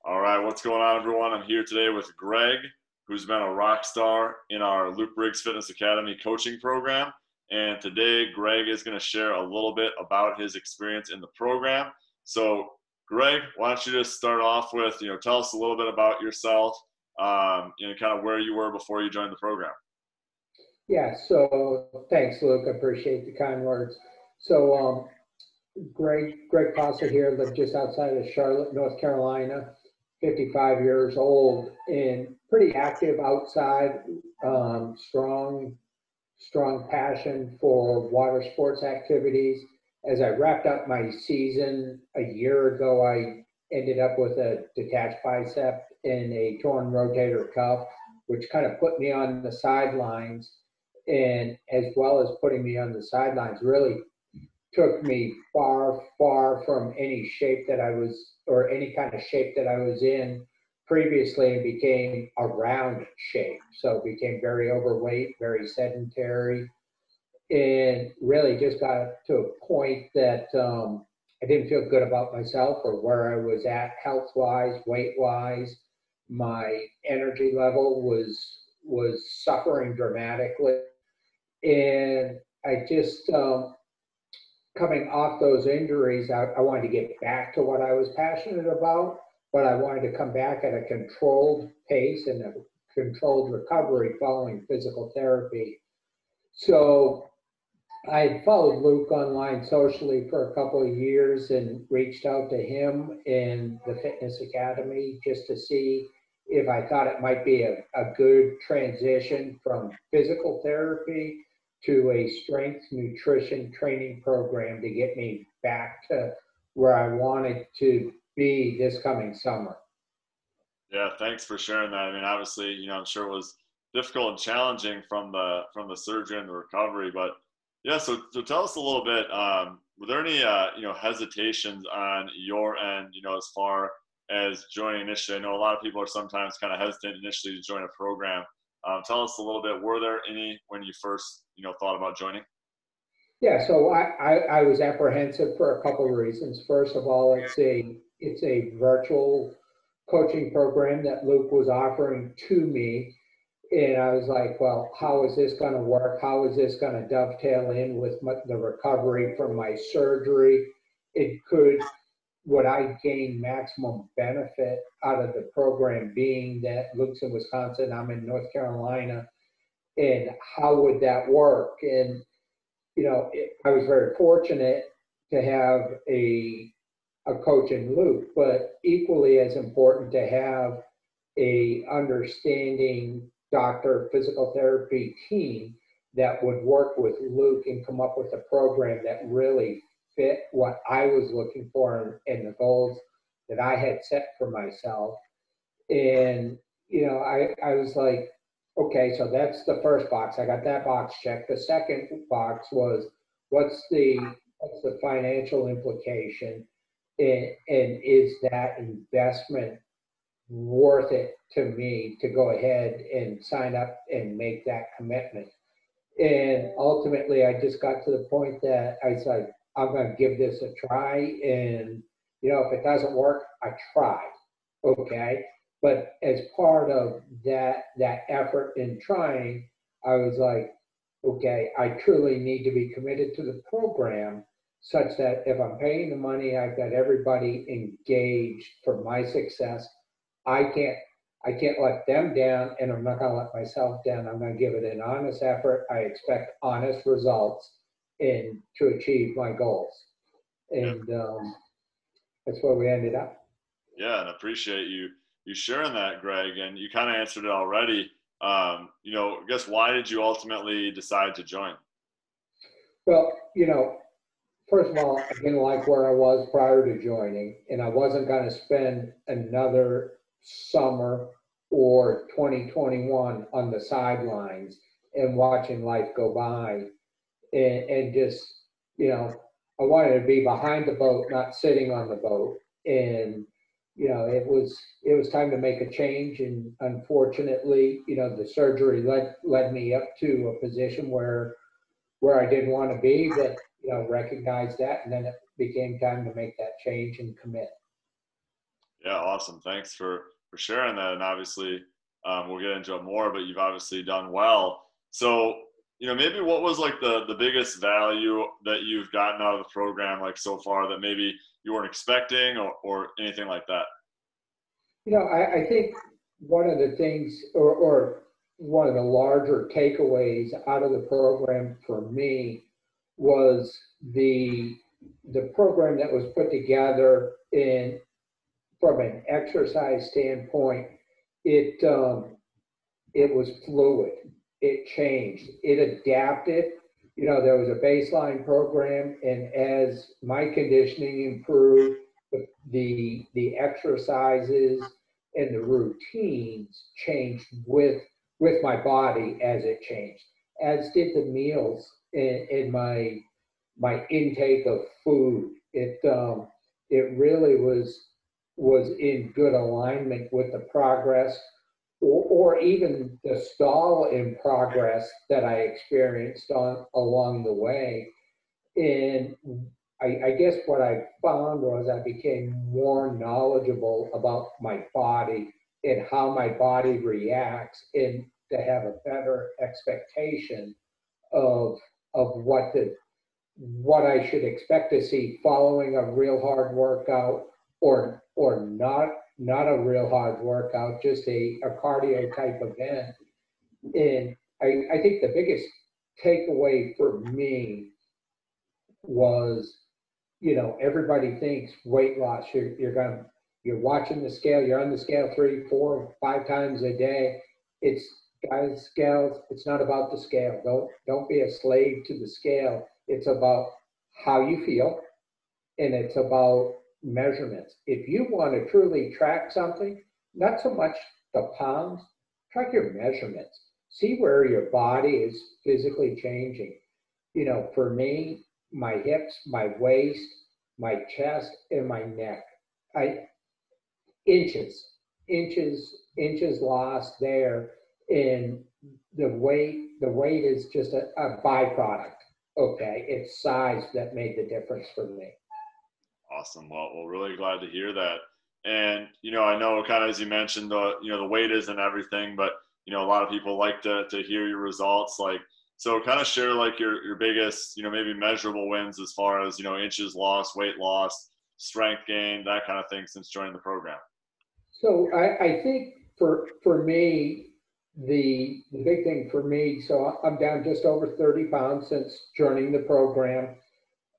All right, what's going on, everyone? I'm here today with Greg, who's been a rock star in our Luke Briggs Fitness Academy coaching program. And today, Greg is going to share a little bit about his experience in the program. So, Greg, why don't you just start off with, tell us a little bit about yourself, kind of where you were before you joined the program. Yeah, so thanks, Luke. I appreciate the kind words. So, Greg Costa here, live just outside of Charlotte, North Carolina, 55 years old, and pretty active outside, strong passion for water sports activities. As I wrapped up my season a year ago, I ended up with a detached bicep and a torn rotator cuff, which kind of put me on the sidelines. And as well as putting me on the sidelines, really took me far from any shape that I was, or any kind of shape that I was in previously, and became a round shape. So became very overweight, very sedentary, and really just got to a point that I didn't feel good about myself or where I was at health-wise, weight-wise. My energy level was suffering dramatically. And I just, coming off those injuries, I wanted to get back to what I was passionate about, but I wanted to come back at a controlled pace and a controlled recovery following physical therapy. So I had followed Luke online socially for a couple of years and reached out to him in the Fitness Academy just to see if I thought it might be a good transition from physical therapy to a strength nutrition training program to get me back to where I wanted to be this coming summer. Yeah, thanks for sharing that. I mean, obviously, I'm sure it was difficult and challenging from the surgery and the recovery, but yeah. So tell us a little bit. Were there any hesitations on your end? As far as joining initially, I know a lot of people are sometimes kind of hesitant initially to join a program. Tell us a little bit. Were there any when you first thought about joining? Yeah, so I was apprehensive for a couple of reasons. First of all, it's a virtual coaching program that Luke was offering to me. And I was like, well, how is this going to work? How is this going to dovetail in with the recovery from my surgery? Would I gain maximum benefit out of the program, being that Luke's in Wisconsin, I'm in North Carolina, and how would that work? And, I was very fortunate to have a coach in Luke, but equally as important to have a understanding doctor physical therapy team that would work with Luke and come up with a program that really fit what I was looking for and the goals that I had set for myself. And, I was like, okay, so that's the first box. I got that box checked. The second box was, what's the financial implication? And is that investment worth it to me to go ahead and sign up and make that commitment? And ultimately, I just got to the point that I said, I'm going to give this a try. And, if it doesn't work, I tried. Okay. But as part of that effort in trying, I was like, okay, I truly need to be committed to the program such that if I'm paying the money, I've got everybody engaged for my success. I can't let them down, and I'm not going to let myself down. I'm going to give it an honest effort. I expect honest results and to achieve my goals. And that's where we ended up. Yeah, and appreciate you sharing that, Greg. And you kind of answered it already. I guess why did you ultimately decide to join? Well, first of all, I didn't like where I was prior to joining, and I wasn't going to spend another summer or 2021 on the sidelines and watching life go by, and just, I wanted to be behind the boat, not sitting on the boat. And, it was time to make a change. And unfortunately, the surgery led me up to a position where I didn't want to be, but, recognized that. And then it became time to make that change and commit. Yeah, awesome. Thanks for sharing that. And obviously, we'll get into it more, but you've obviously done well. So, maybe what was like the biggest value that you've gotten out of the program like so far that maybe you weren't expecting or anything like that? I think one of the things, or one of the larger takeaways out of the program for me was the program that was put together in from an exercise standpoint. It it was fluid. It changed. It adapted. There was a baseline program, and as my conditioning improved, the exercises and the routines changed with my body as it changed, as did the meals in my intake of food. It really was in good alignment with the progress or even the stall in progress that I experienced along the way. And I guess what I found was I became more knowledgeable about my body and how my body reacts, and to have a better expectation of what I should expect to see following a real hard workout, or not a real hard workout, just a cardio type event. And I think the biggest takeaway for me was, everybody thinks weight loss, you're watching the scale, you're on the scale 3, 4, 5 times a day. It's Guys, gals, it's not about the scale. Don't be a slave to the scale. It's about how you feel, and it's about measurements. If you want to truly track something, not so much the pounds, track your measurements. See where your body is physically changing. For me, my hips, my waist, my chest, and my neck. I inches, inches lost there, and the weight is just a byproduct. Okay, it's size that made the difference for me. Awesome. Well, really glad to hear that. And I know kind of as you mentioned, the weight isn't everything, but a lot of people like to hear your results. Like, so kind of share like your biggest, maybe measurable wins as far as inches lost, weight loss, strength gain, that kind of thing since joining the program. So I think for me, the big thing for me, so I'm down just over 30 pounds since joining the program.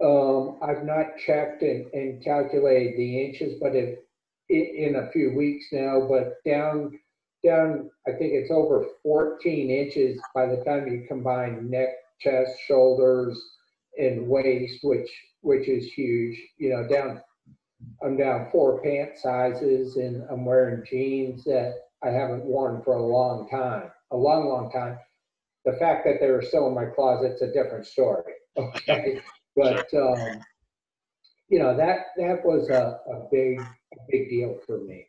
I've not checked and calculated the inches, but in a few weeks now, but down, I think it's over 14 inches by the time you combine neck, chest, shoulders, and waist, which is huge. I'm down 4 pant sizes, and I'm wearing jeans that I haven't worn for a long time, a long, long time. The fact that they're still in my closet's a different story. Okay, Sure. but that was a big deal for me.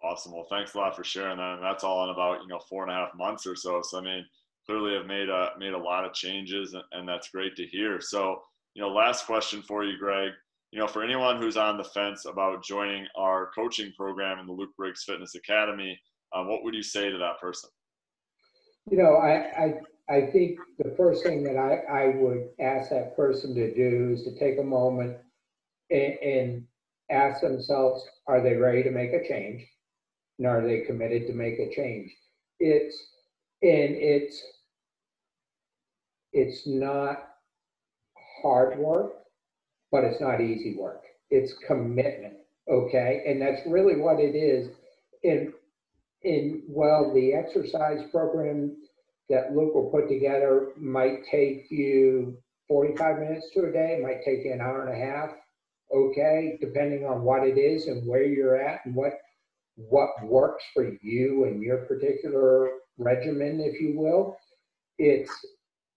Awesome. Well, thanks a lot for sharing that. And that's all in about 4.5 months or so. So I mean, clearly have made a lot of changes, and that's great to hear. So last question for you, Greg. For anyone who's on the fence about joining our coaching program in the Luke Briggs Fitness Academy, what would you say to that person? I think the first thing that I would ask that person to do is to take a moment and ask themselves, are they ready to make a change? And are they committed to make a change? It's and it's not hard work, but it's not easy work. It's commitment. Okay. And that's really what it is. And well, the exercise program that Luke will put together might take you 45 minutes to a day, might take you an hour and a half. Okay. Depending on what it is and where you're at and what works for you and your particular regimen, if you will. It's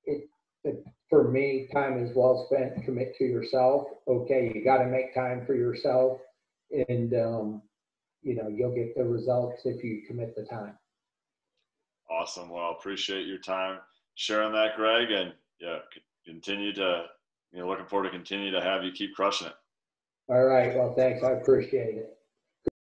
it, it for me, time is well spent. Commit to yourself. Okay, you got to make time for yourself, and you'll get the results if you commit the time. Awesome. Well, appreciate your time sharing that, Greg, and yeah, continue to looking forward to continue to have you keep crushing it. All right. Well, thanks. I appreciate it.